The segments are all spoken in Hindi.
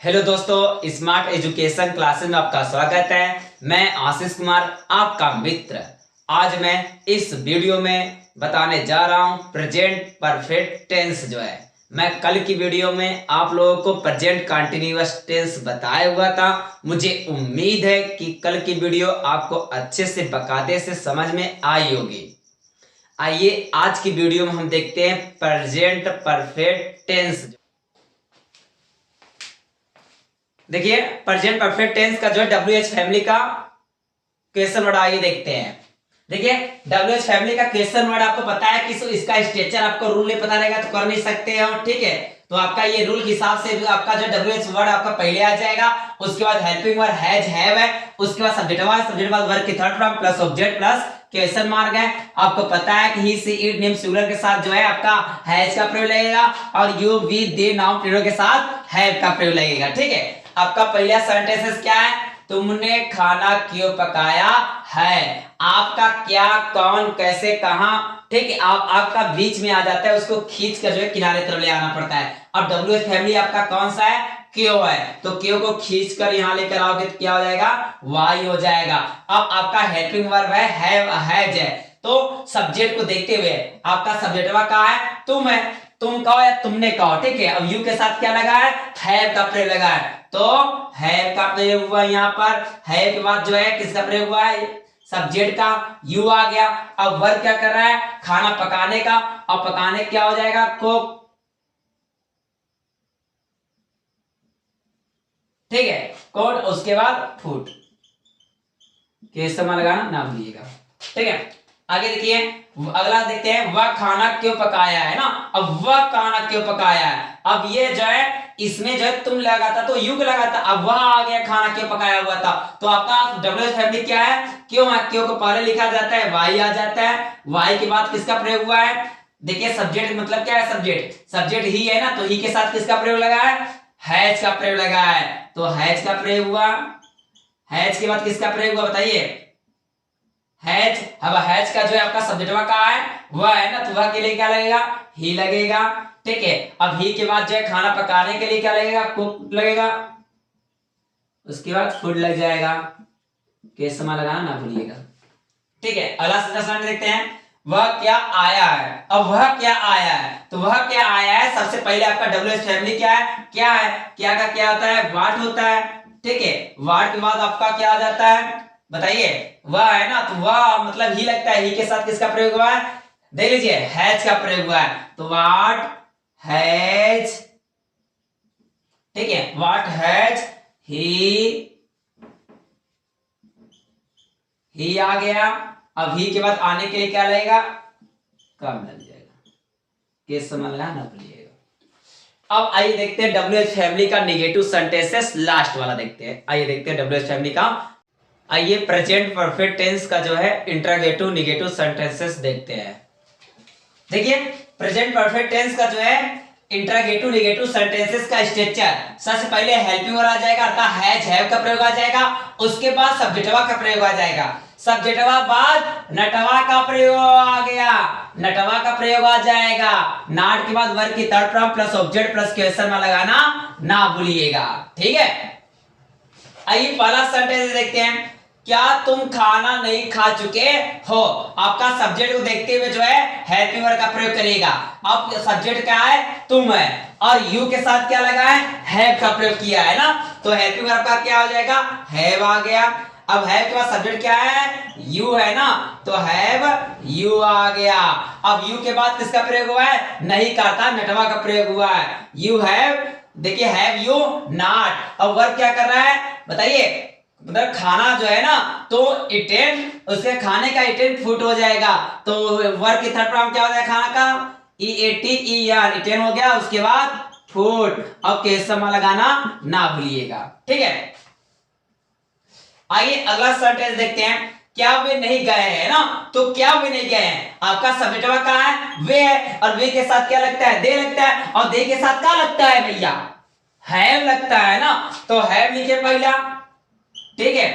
हेलो दोस्तों, स्मार्ट एजुकेशन क्लासेस में आपका स्वागत है। मैं आशीष कुमार, आपका मित्र। आज मैं इस वीडियो में बताने जा रहा हूं प्रेजेंट परफेक्ट टेंस जो है। मैं कल की वीडियो में आप लोगों को प्रेजेंट कंटिन्यूअस टेंस बताया हुआ था। मुझे उम्मीद है कि कल की वीडियो आपको अच्छे से बकायदे से समझ में आई होगी। आइए आज की वीडियो में हम देखते हैं प्रेजेंट परफेक्ट टेंस। देखिए, प्रेजेंट परफेक्ट टेंस का जो WH फैमिली का क्वेश्चन वर्ड आइए देखते हैं। देखिए, WH फैमिली का क्वेश्चन वर्ड आपको पता है कि इसका स्ट्रक्चर आपको रूल नहीं पता रहेगा तो कर नहीं सकते हो, ठीक है। तो आपका ये रूल के हिसाब से आपका जो WH वर्ड आपका पहले आ जाएगा, उसके बाद हेल्पिंग वर्ड हैज हैव है, उसके बाद सब्जेक्ट वर्ड की third form plus object plus question mark है। आपको पता है कि ही सी इट नेम सिंगुलर के साथ जो है आपका हैज का प्रयोग लगेगा और you we they noun plural के साथ हैव का प्रयोग लगेगा, ठीक है। आपका पहला सेंटेंस क्या है? तुमने खाना क्यों पकाया है। आपका क्या, कौन, कैसे, कहां, ठीक है। आपका बीच में आ जाता है, उसको खींच कर जो है किनारे तरफ ले आना पड़ता है। अब WH फैमिली आपका कौन सा है? क्यों है, तो क्यों को खींच कर यहां लेकर आओगे तो क्या हो जाएगा? वाई हो जाएगा। अब आपका हेल्पिंग वर्ब है हैव हैज है, तो सब्जेक्ट को देखते हुए आपका सब्जेक्ट कहा है? तुम है। तुम कहो या तुमने कहो, ठीक है। अब यू के साथ क्या लगा है? हैव का प्रयोग लगा है, तो हैव का प्रयोग हुआ यहाँ पर। हैव के बाद जो है किसका प्रयोग हुआ है? सब्जेक्ट का यू आ गया। अब वर्ब क्या कर रहा है? खाना पकाने का। अब पकाने क्या हो जाएगा? कुक, ठीक है। कोड, उसके बाद फूड के इस्तेमाल लगाना ना भूलिएगा, ठीक है। आगे देखिए, अगला देखते हैं, वह खाना क्यों पकाया है ना। अब वह खाना क्यों पकाया है, अब ये जो है इसमें जो है तुम लगा था तो यू लगा था, अब वह आ गया खाना क्यों पकाया हुआ था, तो आपका WH फैमिली क्या है? क्यों है। क्यों को पहले लिखा जाता है वाई आ जाता है। वाई के बाद किसका प्रयोग हुआ है? देखिए, सब्जेक्ट मतलब क्या है? सब्जेक्ट ही है ना, तो ही के साथ किसका प्रयोग लगा है? हैज का प्रयोग लगा है, तो हैज का प्रयोग हुआ। हैज के बाद किसका प्रयोग हुआ बताइए? हैज। अब हैज का जो है आपका सब्जेक्ट का है वह है ना, तो वह के लिए क्या लगेगा? ही लगेगा, ठीक है। अब ही के बाद जो है खाना पकाने के लिए क्या लगेगा? कुक लगेगा, उसके बाद फूड लग जाएगा। के समय लगाना ना भूलिएगा, ठीक है। अगला सेंटेंस देखते हैं, वह क्या आया है। अब वह क्या आया है, तो वह क्या आया है, सबसे पहले आपका WH फैमिली क्या है? क्या है। क्या का क्या होता है? व्हाट होता है, ठीक है। व्हाट के बाद आपका क्या आ जाता है बताइए? वह है ना, तो वह मतलब ही लगता है। ही के साथ किसका प्रयोग हुआ है? देख लीजिए, हैज का प्रयोग हुआ है, तो व्हाट हैज, ठीक है। व्हाट हैज ही आ गया। अब ही के बाद आने के लिए क्या लगेगा? कब लग जाएगा, किस समय लगा ना भूलिएगा। अब आइए देखते हैं WH फैमिली का नेगेटिव सेंटेंसेस, लास्ट वाला देखते हैं। आइए देखते हैं WH फैमिली का। आइए प्रेजेंट परफेक्ट टेंस का जो है इंटरोगेटिव नेगेटिव सेंटेंसेस देखते हैं। देखिए, प्रेजेंट परफेक्ट टेंस का जो है इंटरोगेटिव नेगेटिव सेंटेंसेस का स्ट्रक्चर, सबसे पहले हेल्पिंग वर्ब आ जाएगा अर्थात हैज हैव का प्रयोग आ जाएगा, उसके बाद सब्जेक्टवा का प्रयोग आ जाएगा, सब्जेक्टवा बाद नटवा का प्रयोग आ गया, नटवा का प्रयोग आ जाएगा। नाट के बाद वर्ब की third form plus object plus question में लगाना ना भूलिएगा, ठीक है। आइए पहला सेंटेंस देखते हैं, क्या तुम खाना नहीं खा चुके हो। आपका सब्जेक्ट को देखते हुए जो है हेल्पिंग वर्ब का प्रयोग करेगा। अब सब्जेक्ट क्या है? तुम है, और यू के साथ क्या लगा है? हैव का प्रयोग किया है ना, तो हेल्पिंग वर्ब का क्या हो जाएगा? हैव आ गया। अब हैव के बाद सब्जेक्ट क्या है? यू है ना, तो हैव यू आ गया। अब यू के बाद किसका प्रयोग हुआ है? नहीं का था, नटवा का प्रयोग हुआ है। यू हैव, देखिए हैव यू नॉट। अब वर्ब क्या कर रहा है बताइए? मतलब खाना जो है ना, तो इटेन, उसके खाने का इटेन फूड हो जाएगा, तो वर्ब की थर्ड फॉर्म क्या हो जाएगा खाना का? EATER, इटेन हो गया, उसके बाद फूड। अब के समय लगाना ना भूलिएगा, ठीक है। आइए अगला सेंटेंस देखते हैं, क्या वे नहीं गए हैं ना, तो क्या वे नहीं गए हैं, आपका सब्जेक्ट कहां है? वे है, और वे के साथ क्या लगता है? दे लगता है, और दे के साथ क्या लगता है भैया? हैव लगता है ना, तो हैव लिखे पहला, ठीक है।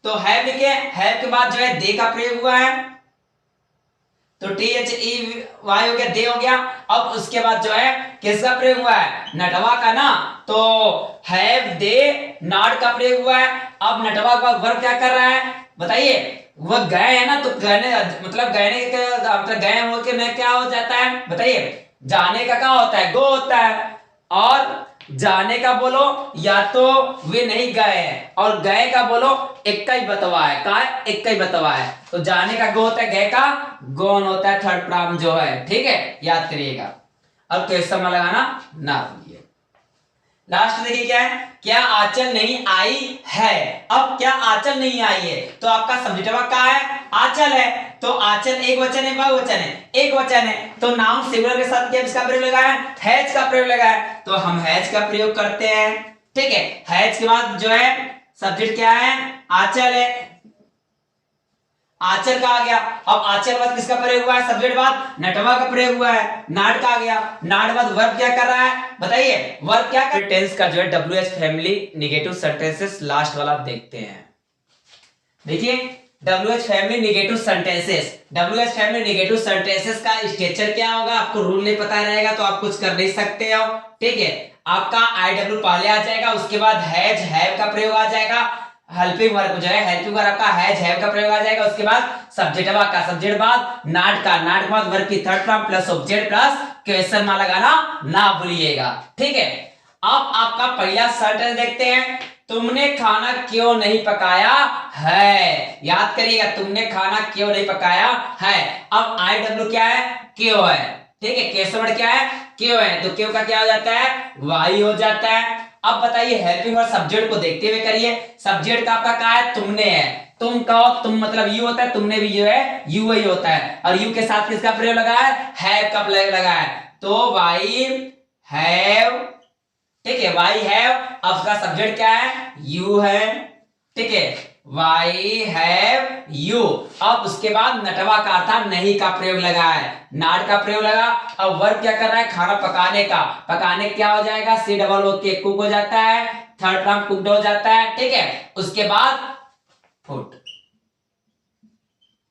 तो हैव लिखे, हैव के बाद जो है दे का प्रयोग हुआ है, तो टी एच ई वाई हो गया, दे हो गया। अब उसके बाद जो है किसका प्रयोग हुआ है, नटवा का ना, तो हैव दे नॉट का प्रयोग हुआ है। अब नटवा का वर्ब क्या कर रहा है बताइए, वह गए है ना, तो गए मतलब गए का मतलब गए हो के मैं क्या हो जाता है बताइए, जाने का क्या होता है, गो होता है। और जाने का बोलो या तो वे नहीं गए हैं, और गए का बोलो एक का ही बतवा है, का है एक का ही बतवा है, तो जाने का गो होता है, गए का गौन होता है, थर्ड प्राइम जो है, ठीक है, याद करिएगा। अब क्वेश्चन में लगाना ना भूलिए। लास्ट देखिए क्या है, क्या आंचल नहीं आई है। अब क्या आंचल नहीं आई है, तो आपका सब्जेक्ट क्या है, आंचल है। तो आंचल एक वचन है बहुवचन है, एक वचन है, तो नाउन सिंगुलर के साथ क्या इसका प्रयोग लगा है, हैज का प्रयोग लगा है, तो हम हैज का प्रयोग करते हैं, ठीक है। हैज के बाद जो है सब्जेक्ट क्या है, आंचल है, आंचल का आ गया। अब आंचल बाद किसका प्रयोग हुआ है, सब्जेक्ट बाद नटवा का प्रयोग हुआ है, नाट का आ गया। नाट बाद वर्ब क्या कर रहा है बताइए, वर्ब क्या कर, टेंस का जो है WH family negative sentences last वाला देखते हैं। देखिए WH family negative sentences, WH family negative sentences का स्ट्रक्चर क्या होगा, आपको रूल नहीं पता रहेगा तो आप कुछ कर नहीं सकते हो, ठीक है। आपका आई डब्ल्यू पहले आ जाएगा, उसके बाद हैज हैव का प्रयोग आ जाएगा, हेल्पिंग वर्ब जो है हेल्पिंग वर्ब आपका हैज हैव का प्रयोग आ जाएगा, उसके बाद सब्जेक्ट का, सब्जेक्ट बाद नाट का, नाट के बाद वर्ब की third form plus object plus question mark लगाना ना भूलिएगा, ठीक है। अब आपका पहला सेंटेंस देखते हैं, तुमने खाना क्यों नहीं पकाया है, याद करिएगा तुमने खाना क्यों नहीं पकाया है। अब आई डब्ल्यू क्या है, क्यों है, ठीक है, क्वेश्चन वर्ड क्या है, क्यों है, तो क्यों का क्या हो जाता है, वाई हो जाता है। अब बताइए हेल्पिंग और सब्जेक्ट को देखते हुए करिए, सब्जेक्ट का आपका क्या है, तुमने है, तुम कहो, तुम मतलब यू होता है, तुमने भी जो है यू ही होता है, और यू के साथ किसका प्रयोग लगा है, हैव का प्रयोग लगा है, तो वाई हैव, ठीक है, वाई हैव। अब उसका सब्जेक्ट क्या है, यू है, ठीक है, वाई हैव यू। अब उसके बाद नटवा का अर्थात नहीं का प्रयोग लगा है, नाट का प्रयोग लगा। अब वर्ब क्या कर रहा है, खाना पकाने का, पकाने क्या हो जाएगा, सी डबल ओ के कुक हो जाता है, थर्ड फॉर्म कुक्ड हो जाता है, ठीक है। उसके बाद फुट,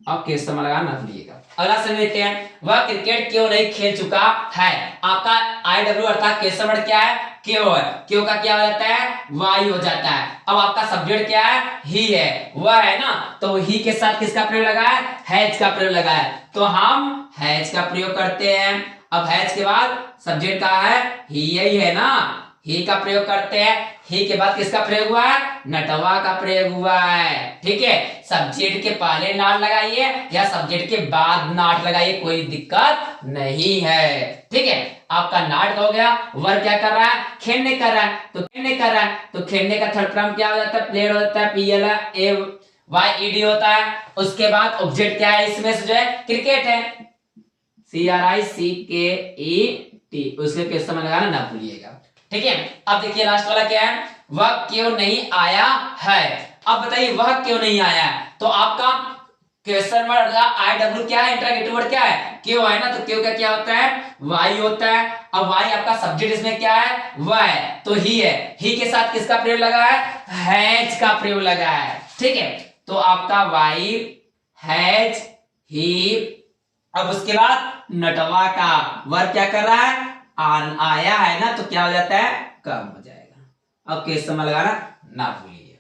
अब केस समझ लगा ना भूलिएगा। अगला सवाल देखते हैं, वह क्रिकेट क्यों नहीं खेल चुका है। आपका आई डब्ल्यू अर्थात क्वेश्चन वर्ड क्या है, क्यों है, क्यों का क्या हो जाता है, वाई हो जाता है। अब आपका सब्जेक्ट क्या है, ही है, वह है ना, तो ही के साथ किसका प्रयोग लगा है, हैज का प्रयोग लगा है, तो हम हैज का प्रयोग करते हैं। अब हैज के बाद सब्जेक्ट का है, ही है ना, ही का प्रयोग करते हैं। ही के बाद किसका प्रयोग हुआ है, नटवा का प्रयोग हुआ है, ठीक है। सब्जेक्ट के पहले नाट लगाइए या सब्जेक्ट के बाद नाट लगाइए, कोई दिक्कत नहीं है, ठीक है। आपका नाट हो गया, वर्ब क्या कर रहा है, खेलने कर रहा है, तो खेलने कर रहा है, तो खेलने का थर्ड फॉर्म क्या हो जाता है, प्लेड होता है, पीएल ए वाई ईडी होता है। उसके बाद ऑब्जेक्ट क्या है, इसमें से जो है क्रिकेट है, CRICKET, उसके क्वेश्चन में लगाना ना भूलिएगा, ठीक है। अब देखिए लास्ट वाला क्या है, वह क्यों नहीं आया है। अब बताइए वह क्यों नहीं आया है, तो आपका क्वेश्चन वर्ड का आई डब्ल्यू क्या है, इंटरोगेटिव वर्ड क्या है, क्यों है ना, तो क्यों का क्या होता है, वाई होता है। अब वाई आपका सब्जेक्ट इसमें क्या है, वह है, तो ही है, ही के साथ किसका प्रयोग लगा है, हैज का प्रयोग लगा है, ठीक है। तो आपका वाई हैज ही। अब उसके बाद नटवा का वर्ब क्या कर रहा है, आया है ना, तो क्या हो जाता है, कम हो जाएगा। अब क्वेश्चन में लगाना ना भूलिए।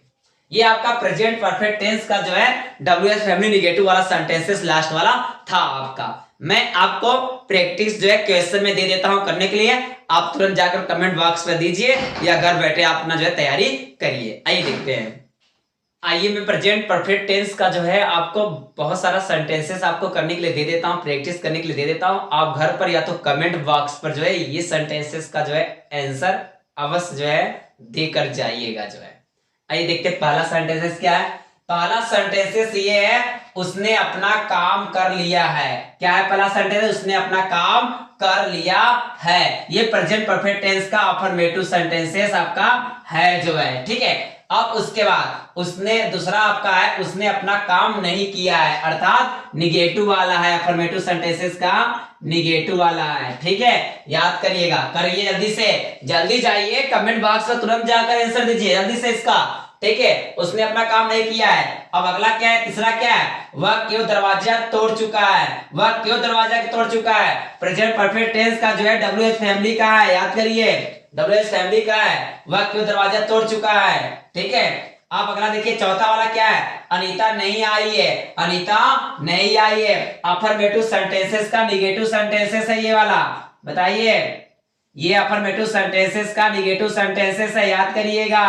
ये आपका प्रेजेंट परफेक्ट टेंस का जो है डब्ल्यूएच फैमिली नेगेटिव वाला सेंटेंसेस लास्ट वाला था आपका। मैं आपको प्रैक्टिस जो है क्वेश्चन में दे देता हूं करने के लिए, आप तुरंत जाकर कमेंट बॉक्स में दीजिए या घर बैठे आप अपना जो है तैयारी करिए। आइए देखते हैं। आइए मैं प्रेजेंट परफेक्ट टेंस का जो है आपको बहुत सारा सेंटेंसेस आपको करने के लिए दे देता हूं, प्रैक्टिस करने के लिए दे देता हूं। आप घर पर या तो कमेंट बॉक्स पर जो है ये सेंटेंसेस का जो है आंसर अवश्य जो है देकर जाइएगा जो है। आइए देखते हैं पहला सेंटेंसेस क्या है। पहला सेंटेंसेस ये है, उसने अपना काम कर लिया है। क्या है पहला सेंटेंस, उसने अपना काम कर लिया है। ये प्रेजेंट परफेक्ट टेंस का अफर्मेटिव सेंटेंसेस आपका है जो है, ठीक है। अब उसके बाद उसने दूसरा आपका है, उसने अपना काम नहीं किया है, अर्थात निगेटिव वाला है, अफर्मेटिव सेंटेंसेस का निगेटिव वाला है, ठीक है। याद करिएगा, करिए जल्दी से, जल्दी जाइए कमेंट बॉक्स में तुरंत जाकर आंसर दीजिए जल्दी से इसका। ठीक है, उसने अपना काम नहीं किया है। अब अगला क्या है, तीसरा क्या है, वह क्यों दरवाजा तोड़ चुका है, वह क्यों दरवाजा तोड़ चुका है। प्रेजेंट परफेक्ट टेंस का जो है WH फैमिली का है, याद करिए WH फैमिली का है, वह क्यों दरवाजा तोड़ चुका है। ठीक है, आप अगला देखिए चौथा वाला क्या है, अनीता नहीं आई है, अनीता नहीं आई है। अफर्मेटिव सेंटेंसेस का निगेटिव सेंटेंसेस है ये वाला, बताइए ये अफर्मेटिव सेंटेंसेस का निगेटिव सेंटेंसेस है, याद करिएगा।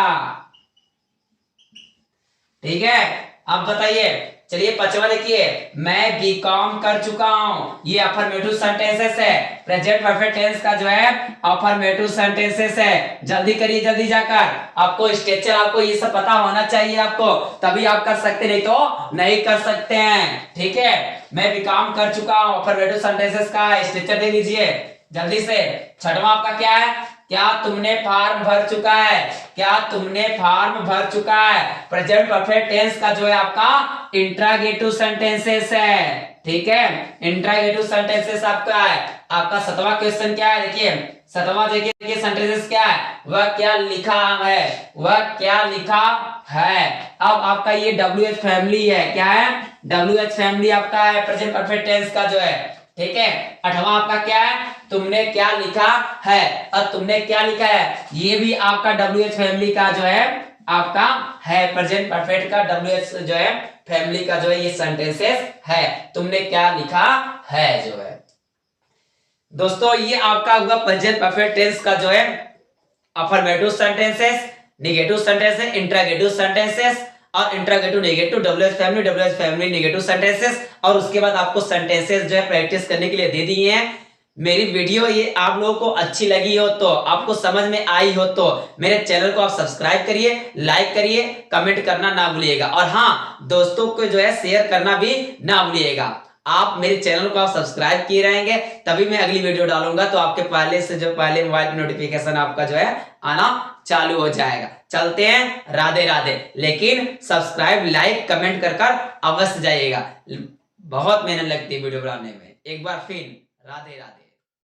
ठीक है, अब बताइए, चलिए पांचवा देखिए, मैं बीकॉम कर चुका हूं, ये अफर्मेटिव सेंटेंसेस है, प्रेजेंट परफेक्ट टेंस का जो है अफर्मेटिव सेंटेंसेस है। जल्दी करिए, जल्दी जाकर, आपको स्ट्रक्चर आपको ये सब पता होना चाहिए आपको, तभी आप कर सकते, नहीं तो नहीं कर सकते हैं। ठीक है, मैं बीकॉम कर चुका हूं, अफर्मेटिव सेंटेंसेस का स्ट्रक्चर दे लीजिए जल्दी से। छठवां आपका क्या है, क्या तुमने फॉर्म भर चुका है, क्या तुमने फॉर्म भर चुका है। प्रेजेंट परफेक्ट टेंस का जो है आपका इंट्रागेटिव सेंटेंसेस है। ठीक है, इंट्रागेटिव सेंटेंसेस आपका है। आपका सातवां क्वेश्चन क्या है, देखिए सातवां देखिए सेंटेंसेस क्या है, वह क्या लिखा है, वह क्या लिखा है। अब आपका ये WH फैमिली है, क्या है, WH फैमिली आपका है प्रेजेंट परफेक्ट टेंस का जो है। ठीक है, आठवां आपका क्या है, तुमने क्या लिखा है, और तुमने क्या लिखा है, ये भी आपका WH फैमिली का जो है आपका है, प्रेजेंट परफेक्ट का WH जो है फैमिली का जो है ये सेंटेंसेस है, तुमने क्या लिखा है जो है। दोस्तों ये आपका हुआ प्रेजेंट परफेक्ट टेंस का जो है affirmative sentences, negative sentences, interrogative sentences और interrogative negative, WH family negative sentences. और उसके बाद आपको सेंटेंसेस जो है प्रैक्टिस करने के लिए दे दिए हैं। मेरी वीडियो ये आप लोगों को अच्छी लगी हो तो, आपको समझ में आई हो तो मेरे चैनल को आप सब्सक्राइब करिए, लाइक करिए, कमेंट करना ना भूलिएगा, और हाँ दोस्तों को जो है शेयर करना भी ना भूलिएगा। आप मेरे चैनल को आप सब्सक्राइब किए रहेंगे तभी मैं अगली वीडियो डालूंगा तो आपके पहले से जो पहले मोबाइल की नोटिफिकेशन आपका जो है आना चालू हो जाएगा। चलते हैं, राधे राधे। लेकिन सब्सक्राइब, लाइक, कमेंट कर अवश्य जाइएगा, बहुत मेहनत लगती है वीडियो बनाने में। एक बार फिर राधे राधे।